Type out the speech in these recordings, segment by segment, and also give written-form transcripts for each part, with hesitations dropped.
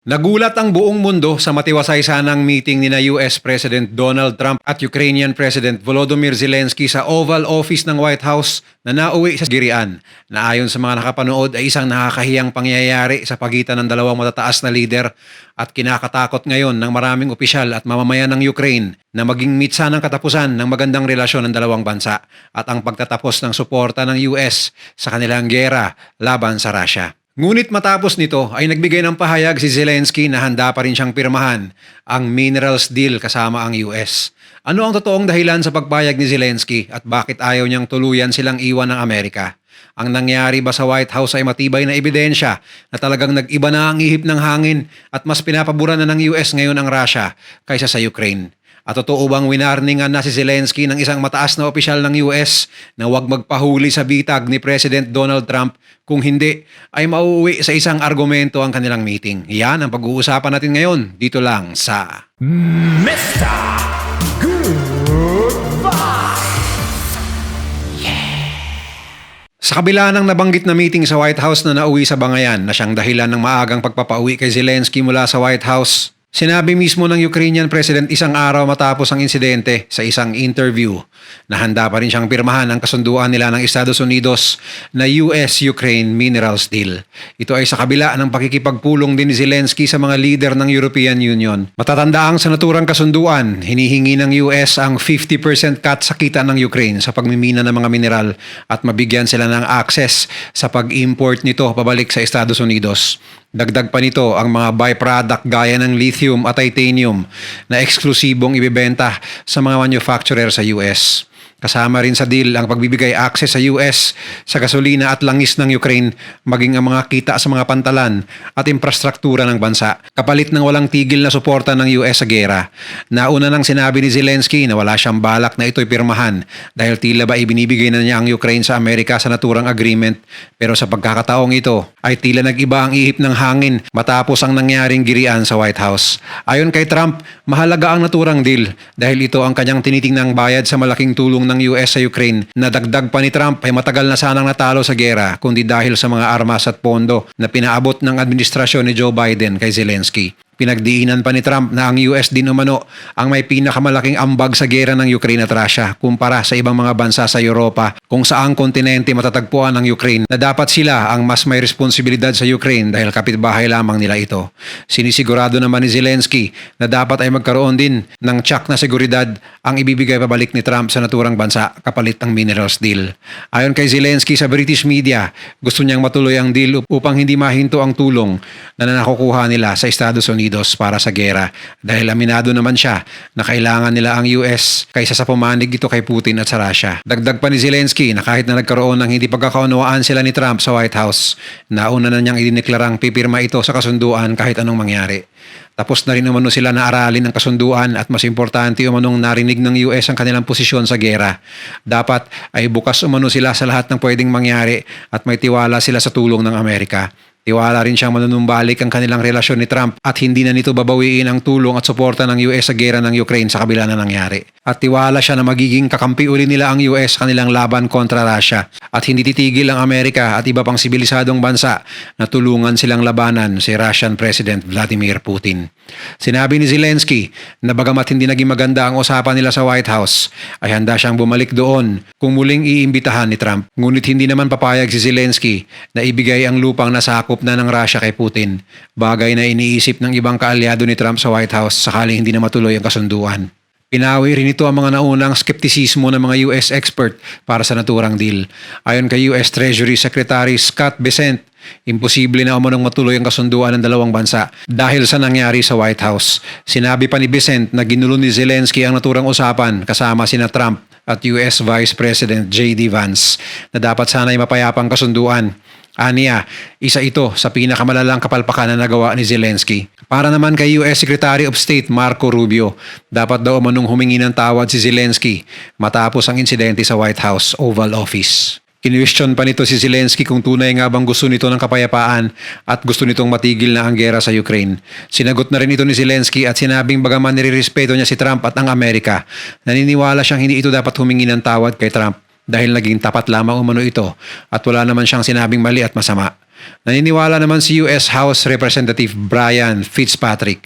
Nagulat ang buong mundo sa matiwasay sanang meeting nina US President Donald Trump at Ukrainian President Volodymyr Zelensky sa Oval Office ng White House na nauwi sa girian, na ayon sa mga nakapanood ay isang nakakahiyang pangyayari sa pagitan ng dalawang matataas na lider at kinakatakot ngayon ng maraming opisyal at mamamayan ng Ukraine na maging mitsa ng katapusan ng magandang relasyon ng dalawang bansa at ang pagtatapos ng suporta ng US sa kanilang giyera laban sa Russia. Ngunit matapos nito ay nagbigay ng pahayag si Zelensky na handa pa rin siyang pirmahan ang minerals deal kasama ang US. Ano ang totoong dahilan sa pagpayag ni Zelensky at bakit ayaw niyang tuluyan silang iwan ng Amerika? Ang nangyari ba sa White House ay matibay na ebidensya na talagang nag-iba na ang ihip ng hangin at mas pinapabura na ng US ngayon ang Russia kaysa sa Ukraine? At totoo bang winarningan na si Zelensky ng isang mataas na opisyal ng US na huwag magpahuli sa bitag ni President Donald Trump, kung hindi ay mauuwi sa isang argumento ang kanilang meeting? Yan ang pag-uusapan natin ngayon dito lang sa Mr. Goodbye. Sa kabila ng nabanggit na meeting sa White House na nauwi sa bangayan na siyang dahilan ng maagang pagpapauwi kay Zelensky mula sa White House, sinabi mismo ng Ukrainian President isang araw matapos ang insidente sa isang interview na handa pa rin siyang pirmahan ang kasunduan nila ng Estados Unidos na US-Ukraine minerals deal. Ito ay sa kabila ng pakikipagpulong din ni Zelensky sa mga leader ng European Union. Matatandaang sa naturang kasunduan, hinihingi ng US ang 50% cut sa kita ng Ukraine sa pagmimina ng mga mineral at mabigyan sila ng access sa pag-import nito pabalik sa Estados Unidos. Dagdag pa nito ang mga byproduct gaya ng lithium at titanium na eksklusibong ibebenta sa mga manufacturer sa US. Kasama rin sa deal ang pagbibigay access sa US sa gasolina at langis ng Ukraine, maging ang mga kita sa mga pantalan at infrastruktura ng bansa, kapalit ng walang tigil na suporta ng US sa gera. Nauna nang sinabi ni Zelensky na wala siyang balak na ito'y pirmahan dahil tila ba ibinibigay na niya ang Ukraine sa Amerika sa naturang agreement, pero sa pagkakataong ito ay tila nag-iba ang ihip ng hangin matapos ang nangyaring girian sa White House. Ayon kay Trump, mahalaga ang naturang deal dahil ito ang kanyang tinitingnang bayad sa malaking tulong ng US sa Ukraine, na dagdag pa ni Trump ay matagal na sanang natalo sa gera kundi dahil sa mga armas at pondo na pinaabot ng administrasyon ni Joe Biden kay Zelensky. Pinagdiinan pa ni Trump na ang US din umano ang may pinakamalaking ambag sa gera ng Ukraine at Russia kumpara sa ibang mga bansa sa Europa kung saang kontinente matatagpuan ng Ukraine, na dapat sila ang mas may responsibilidad sa Ukraine dahil kapitbahay lamang nila ito. Sinisigurado naman ni Zelensky na dapat ay magkaroon din ng tsak na seguridad ang ibibigay pabalik ni Trump sa naturang bansa kapalit ng minerals deal. Ayon kay Zelensky sa British media, gusto niyang matuloy ang deal upang hindi mahinto ang tulong na nakukuha nila sa Estados Unidos para sa gera, dahil aminado naman siya na kailangan nila ang US kaysa sa pumanig ito kay Putin at sa Russia. Dagdag pa ni Zelensky na kahit na nagkaroon ng hindi pagkakaunawaan sila ni Trump sa White House, nauna na niyang idineklarang pipirma ito sa kasunduan kahit anong mangyari. Tapos na rin umano sila na aralin ang kasunduan at mas importante umanong narinig ng US ang kanilang posisyon sa gera. Dapat ay bukas umano sila sa lahat ng pwedeng mangyari at may tiwala sila sa tulong ng Amerika. Tiwala rin siyang manunumbalik ang kanilang relasyon ni Trump at hindi na nito babawiin ang tulong at suporta ng US sa gera ng Ukraine sa kabila na nangyari. At tiwala siya na magiging kakampi uli nila ang US sa kanilang laban kontra Russia at hindi titigil ang Amerika at iba pang sibilisadong bansa na tulungan silang labanan si Russian President Vladimir Putin. Sinabi ni Zelensky na bagamat hindi naging maganda ang usapan nila sa White House, ay handa siyang bumalik doon kung muling iimbitahan ni Trump. Ngunit hindi naman papayag si Zelensky na ibigay ang lupang nasakop na ng Russia kay Putin, bagay na iniisip ng ibang kaalyado ni Trump sa White House sakaling hindi na matuloy ang kasunduan. Pinawi rin ito ang mga naunang skeptisismo ng mga US expert para sa naturang deal. Ayon kay US Treasury Secretary Scott Bessent, imposible na umanong matuloy ang kasunduan ng dalawang bansa dahil sa nangyari sa White House. Sinabi pa ni Bessent na ginulo ni Zelensky ang naturang usapan kasama sina Trump at US Vice President J.D. Vance na dapat sana'y mapayapang kasunduan. Aniya, isa ito sa pinakamalalang kapalpakan na nagawa ni Zelensky. Para naman kay US Secretary of State Marco Rubio, dapat daw umanong humingi ng tawad si Zelensky matapos ang insidente sa White House Oval Office. Kinwestiyon pa nito si Zelensky kung tunay nga bang gusto nito ng kapayapaan at gusto nitong matigil na ang gera sa Ukraine. Sinagot na rin ito ni Zelensky at sinabing bagaman nirirespeto niya si Trump at ang Amerika, naniniwala siyang hindi ito dapat humingi ng tawad kay Trump dahil naging tapat lamang umano ito at wala naman siyang sinabing mali at masama. Naniniwala naman si US House Representative Brian Fitzpatrick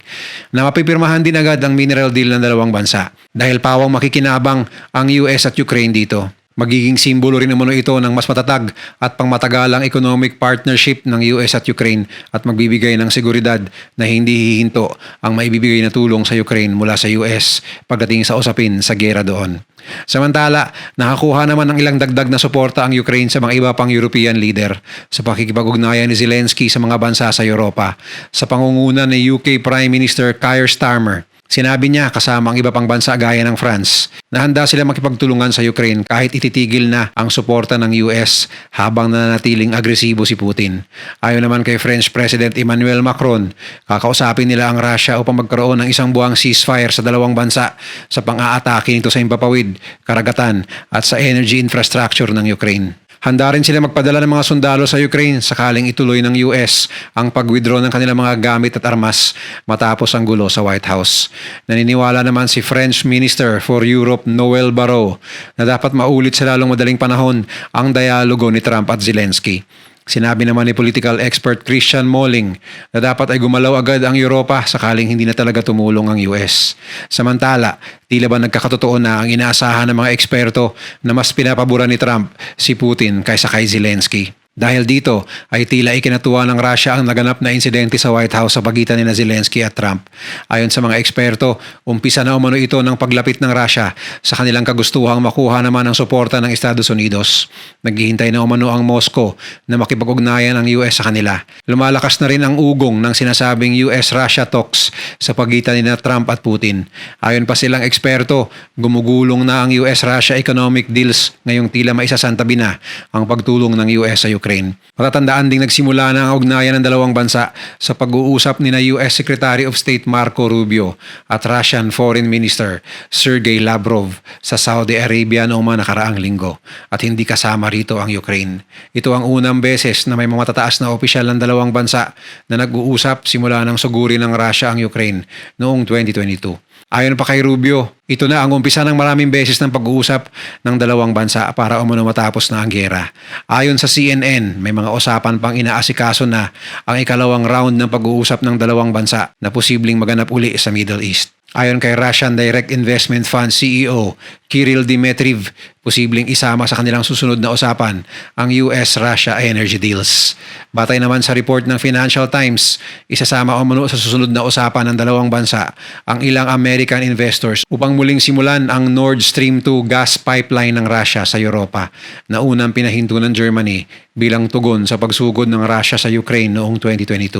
na mapipirmahan din agad ang mineral deal ng dalawang bansa dahil pawang makikinabang ang US at Ukraine dito. Magiging simbolo rin umano ito ng mas matatag at pangmatagalang economic partnership ng US at Ukraine at magbibigay ng seguridad na hindi hihinto ang maibibigay na tulong sa Ukraine mula sa US pagdating sa usapin sa gera doon. Samantala, nakakuha naman ng ilang dagdag na suporta ang Ukraine sa mga iba pang European leader sa pakikipag-ugnayan ni Zelensky sa mga bansa sa Europa sa pangunguna ni UK Prime Minister Keir Starmer. Sinabi niya kasama ang iba pang bansa gaya ng France na handa sila makipagtulungan sa Ukraine kahit ititigil na ang suporta ng US habang nananatiling agresibo si Putin. Ayon naman kay French President Emmanuel Macron, kakausapin nila ang Russia upang magkaroon ng isang buwang ceasefire sa dalawang bansa sa pang-aatake nito sa himpapawid, karagatan at sa energy infrastructure ng Ukraine. Handa rin sila magpadala ng mga sundalo sa Ukraine sakaling ituloy ng US ang pag-withdraw ng kanilang mga gamit at armas matapos ang gulo sa White House. Naniniwala naman si French Minister for Europe Noel Barrot na dapat maulit sa lalong madaling panahon ang dialogo ni Trump at Zelensky. Sinabi naman ni political expert Christian Molling na dapat ay gumalaw agad ang Europa sakaling hindi na talaga tumulong ang US. Samantala, tila ba nagkakatotoo na ang inaasahan ng mga eksperto na mas pinapabura ni Trump si Putin kaysa kay Zelensky. Dahil dito ay tila ikinatuwa ng Russia ang naganap na insidente sa White House sa pagitan ni Zelensky at Trump. Ayon sa mga eksperto, umpisa na umano ito ng paglapit ng Russia sa kanilang kagustuhang makuha naman ang suporta ng Estados Unidos. Naghihintay na umano ang Moscow na makipag-ugnayan ang US sa kanila. Lumalakas na rin ang ugong ng sinasabing US-Russia talks sa pagitan ni Trump at Putin. Ayon pa silang eksperto, gumugulong na ang US-Russia economic deals ngayong tila maisasantabi na ang pagtulong ng US sa Ukraine. Matatandaan ding nagsimula na ang ugnayan ng dalawang bansa sa pag-uusap ni US Secretary of State Marco Rubio at Russian Foreign Minister Sergey Lavrov sa Saudi Arabia noong mga nakaraang linggo at hindi kasama rito ang Ukraine. Ito ang unang beses na may mga matataas na opisyal ng dalawang bansa na nag-uusap simula ng suguri ng Russia ang Ukraine noong 2022. Ayon pa kay Rubio, ito na ang umpisa ng maraming beses ng pag-uusap ng dalawang bansa para umano matapos na ang gera. Ayon sa CNN, may mga usapan pang inaasikaso na ang ikalawang round ng pag-uusap ng dalawang bansa na posibleng maganap uli sa Middle East. Ayon kay Russian Direct Investment Fund CEO Kirill Dmitriev, posibleng isama sa kanilang susunod na usapan ang US-Russia energy deals. Batay naman sa report ng Financial Times, isasama umano sa susunod na usapan ng dalawang bansa ang ilang American investors upang muling simulan ang Nord Stream 2 gas pipeline ng Russia sa Europa na unang pinahinto ng Germany bilang tugon sa pagsugod ng Russia sa Ukraine noong 2022.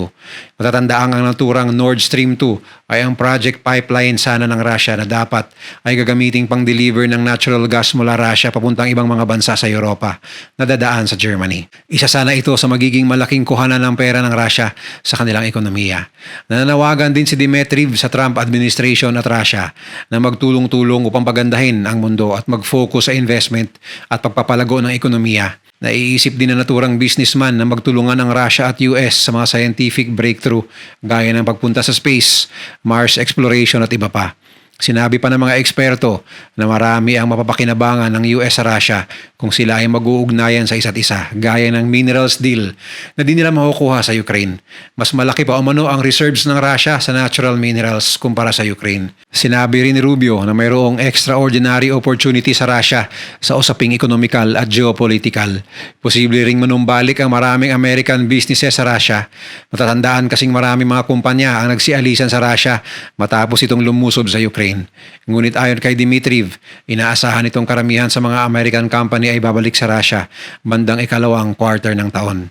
Matatandaan ang naturang Nord Stream 2 ay ang project pipeline sana ng Russia na dapat ay gagamiting pang-deliver ng natural gas mula Russia papuntang ibang mga bansa sa Europa na dadaan sa Germany. Isa sana ito sa magiging malaking kuhanan ng pera ng Russia sa kanilang ekonomiya. Nananawagan din si Dmitriev sa Trump administration at Russia na magtulong-tulong upang pagandahin ang mundo at mag-focus sa investment at pagpapalago ng ekonomiya. Naiisip din na naturang businessman na magtulungan ang Russia at US sa mga scientific breakthrough gaya ng pagpunta sa space, Mars exploration at iba pa. Sinabi pa ng mga eksperto na marami ang mapapakinabangan ng US sa Russia kung sila ay mag-uugnayan sa isa't isa gaya ng minerals deal na di nila makukuha sa Ukraine. Mas malaki pa umano ang reserves ng Russia sa natural minerals kumpara sa Ukraine. Sinabi rin ni Rubio na mayroong extraordinary opportunity sa Russia sa usaping ekonomikal at geopolitical. Posible ring manumbalik ang maraming American businesses sa Russia. Matatandaan kasing maraming mga kumpanya ang nagsialisan sa Russia matapos itong lumusob sa Ukraine. Ngunit ayon kay Dmitriev, inaasahan itong karamihan sa mga American company ay babalik sa Russia bandang ikalawang quarter ng taon.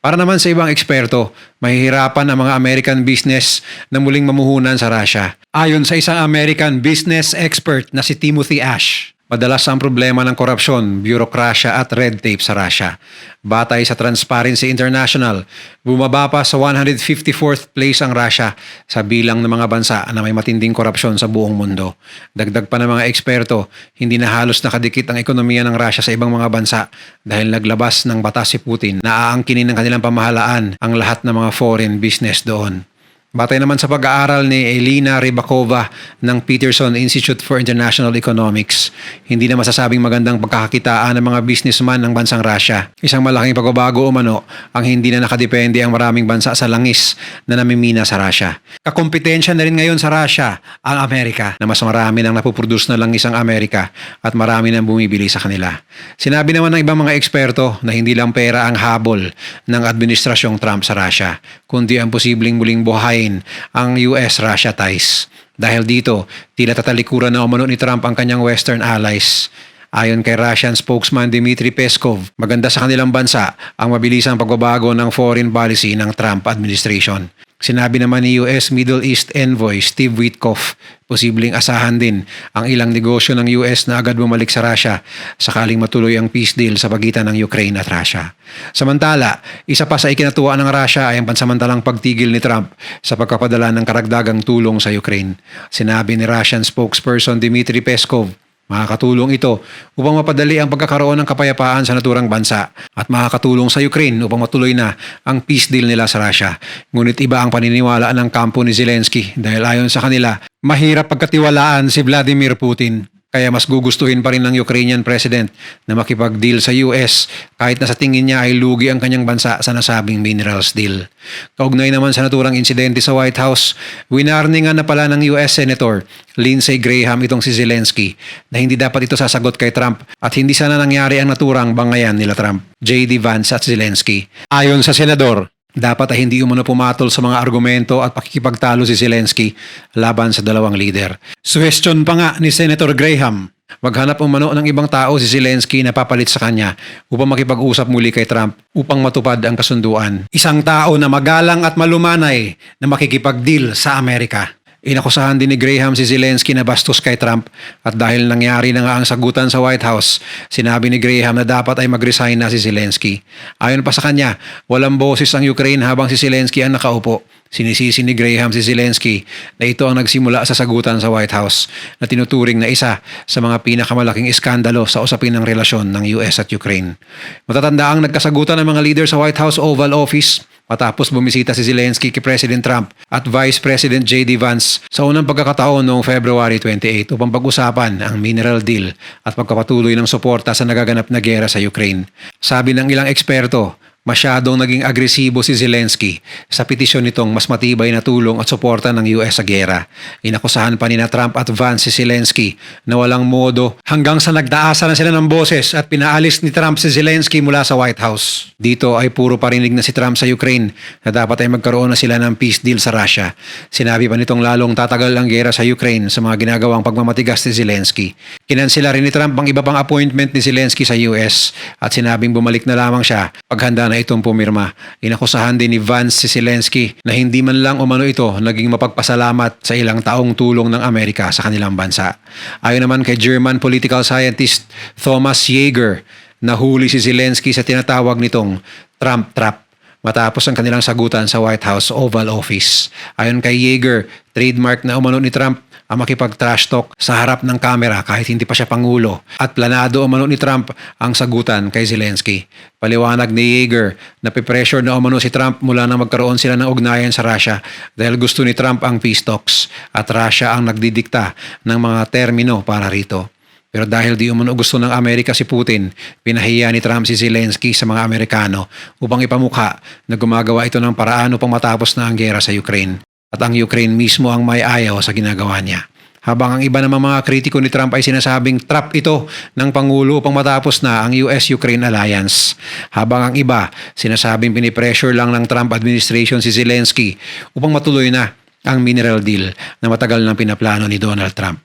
Para naman sa ibang eksperto, mahihirapan ang mga American business na muling mamuhunan sa Russia. Ayon sa isang American business expert na si Timothy Ash, madalas ang problema ng korupsyon, bureaucracia at red tape sa Russia. Batay sa Transparency International, bumaba pa sa 154th place ang Russia sa bilang ng mga bansa na may matinding korupsyon sa buong mundo. Dagdag pa ng mga eksperto, hindi na halos nakadikit ang ekonomiya ng Russia sa ibang mga bansa dahil naglabas ng batas si Putin na aangkinin ng kanilang pamahalaan ang lahat ng mga foreign business doon. Batay naman sa pag-aaral ni Elina Rybakova ng Peterson Institute for International Economics, hindi na masasabing magandang pagkakakitaan ng mga businessman ng bansang Russia. Isang malaking pagbabago umano ang hindi na nakadepende ang maraming bansa sa langis na namimina sa Russia. Kakompetensya na rin ngayon sa Russia ang Amerika na mas marami nang napuproduce na langis ang Amerika at marami nang bumibili sa kanila. Sinabi naman ng ibang mga eksperto na hindi lang pera ang habol ng administrasyong Trump sa Russia, kundi ang posibleng muling buhayin ang US-Russia ties. Dahil dito, tila tatalikuran na umano ni Trump ang kanyang Western allies. Ayon kay Russian spokesman Dmitry Peskov, maganda sa kanilang bansa ang mabilisang pagbabago ng foreign policy ng Trump administration. Sinabi naman ni US Middle East Envoy Steve Witkoff, posibleng asahan din ang ilang negosyo ng US na agad bumalik sa Russia sakaling matuloy ang peace deal sa pagitan ng Ukraine at Russia. Samantala, isa pa sa ikinatuwa ng Russia ay ang pansamantalang pagtigil ni Trump sa pagpapadala ng karagdagang tulong sa Ukraine. Sinabi ni Russian spokesperson Dmitry Peskov, makakatulong ito upang mapadali ang pagkakaroon ng kapayapaan sa naturang bansa at makakatulong sa Ukraine upang matuloy na ang peace deal nila sa Russia. Ngunit iba ang paniniwala ng kampo ni Zelensky dahil ayon sa kanila, mahirap pagkatiwalaan si Vladimir Putin. Kaya mas gugustuhin pa rin ng Ukrainian President na makipag-deal sa US kahit na sa tingin niya ay lugi ang kanyang bansa sa nasabing minerals deal. Kaugnay naman sa naturang insidente sa White House, winarningan na pala ng US Senator Lindsey Graham itong si Zelensky na hindi dapat ito sasagot kay Trump at hindi sana nangyari ang naturang bangayan nila Trump, J.D. Vance at Zelensky. Ayon sa senador, dapat ay hindi umano pumatol sa mga argumento at pakikipagtalo si Zelensky laban sa dalawang leader. Suhestyon pa nga ni Senator Graham, maghanap umano ng ibang tao si Zelensky na papalit sa kanya upang makipag-usap muli kay Trump upang matupad ang kasunduan. Isang tao na magalang at malumanay na makikipag-deal sa Amerika. Inakusahan din ni Graham si Zelensky na bastos kay Trump at dahil nangyari na nga ang sagutan sa White House, sinabi ni Graham na dapat ay mag-resign na si Zelensky. Ayon pa sa kanya, walang boses ang Ukraine habang si Zelensky ang nakaupo. Sinisisi ni Graham si Zelensky na ito ang nagsimula sa sagutan sa White House na tinuturing na isa sa mga pinakamalaking iskandalo sa usapin ng relasyon ng US at Ukraine. Matatanda ang nagkasagutan ng mga leader sa White House Oval Office matapos bumisita si Zelensky kay President Trump at Vice President J.D. Vance sa unang pagkakataon noong February 28 upang pag-usapan ang mineral deal at pagpapatuloy ng suporta sa nagaganap na gera sa Ukraine. Sabi ng ilang eksperto, masyadong naging agresibo si Zelensky sa petisyon nitong mas matibay na tulong at suporta ng US sa gera. Inakusahan pa ni na Trump at Vance si Zelensky na walang modo hanggang sa nagdaasa na sila ng boses at pinaalis ni Trump si Zelensky mula sa White House. Dito ay puro parinig na si Trump sa Ukraine na dapat ay magkaroon na sila ng peace deal sa Russia. Sinabi pa nitong lalong tatagal ang gera sa Ukraine sa mga ginagawang pagmamatigas ni Zelensky. Kinansela rin ni Trump ang iba pang appointment ni Zelensky sa US at sinabing bumalik na lamang siya paghanda na itong pumirma. Inakusahan din ni Vance si Zelensky na hindi man lang umano ito naging mapagpasalamat sa ilang taong tulong ng Amerika sa kanilang bansa. Ayon naman kay German political scientist Thomas Jaeger, nahuli si Zelensky sa tinatawag nitong Trump trap matapos ang kanilang sagutan sa White House Oval Office. Ayon kay Jaeger, trademark na umano ni Trump ang makipag-trash talk sa harap ng kamera kahit hindi pa siya pangulo at planado umano ni Trump ang sagutan kay Zelensky. Paliwanag ni Jaeger na pipressure na umano si Trump mula na magkaroon sila ng ugnayan sa Russia dahil gusto ni Trump ang peace talks at Russia ang nagdidikta ng mga termino para rito. Pero dahil di umano gusto ng Amerika si Putin, pinahiya ni Trump si Zelensky sa mga Amerikano upang ipamukha na gumagawa ito ng paraan upang matapos na ang gera sa Ukraine. At ang Ukraine mismo ang may ayaw sa ginagawa niya. Habang ang iba namang mga kritiko ni Trump ay sinasabing trap ito ng Pangulo upang matapos na ang US-Ukraine alliance. Habang ang iba sinasabing pinipressure lang ng Trump administration si Zelensky upang matuloy na ang mineral deal na matagal nang pinaplano ni Donald Trump.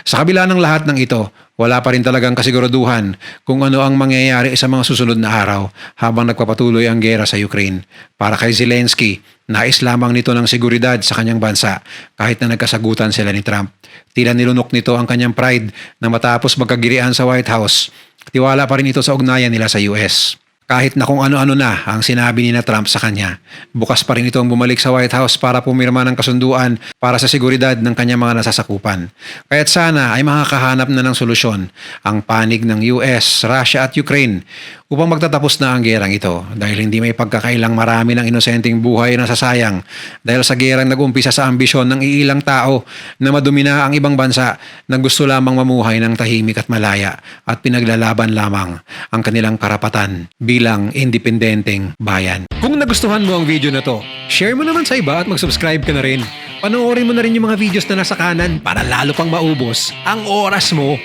Sa kabila ng lahat ng ito, wala pa rin talagang kasiguraduhan kung ano ang mangyayari sa mga susunod na araw habang nagpapatuloy ang gera sa Ukraine. Para kay Zelensky, nais lamang nito ng seguridad sa kanyang bansa kahit na nagkasagutan sila ni Trump. Tila nilunok nito ang kanyang pride na matapos magkagirian sa White House. Tiwala pa rin ito sa ugnayan nila sa US. Kahit na kung ano-ano na ang sinabi ni na Trump sa kanya, bukas pa rin itong bumalik sa White House para pumirma ng kasunduan para sa seguridad ng kanyang mga nasasakupan. Kaya't sana ay makakahanap na ng solusyon ang panig ng US, Russia at Ukraine upang magtatapos na ang gerang ito dahil hindi may pagkakailang marami ng inosenteng buhay na sasayang dahil sa gerang nag-umpisa sa ambisyon ng iilang tao na madumina ang ibang bansa na gusto lamang mamuhay ng tahimik at malaya at pinaglalaban lamang ang kanilang karapatan bilang independenteng bayan. Kung nagustuhan mo ang video na to, share mo naman sa iba at mag-subscribe ka na rin. Panoorin mo na rin yung mga videos na nasa kanan para lalo pang maubos ang oras mo.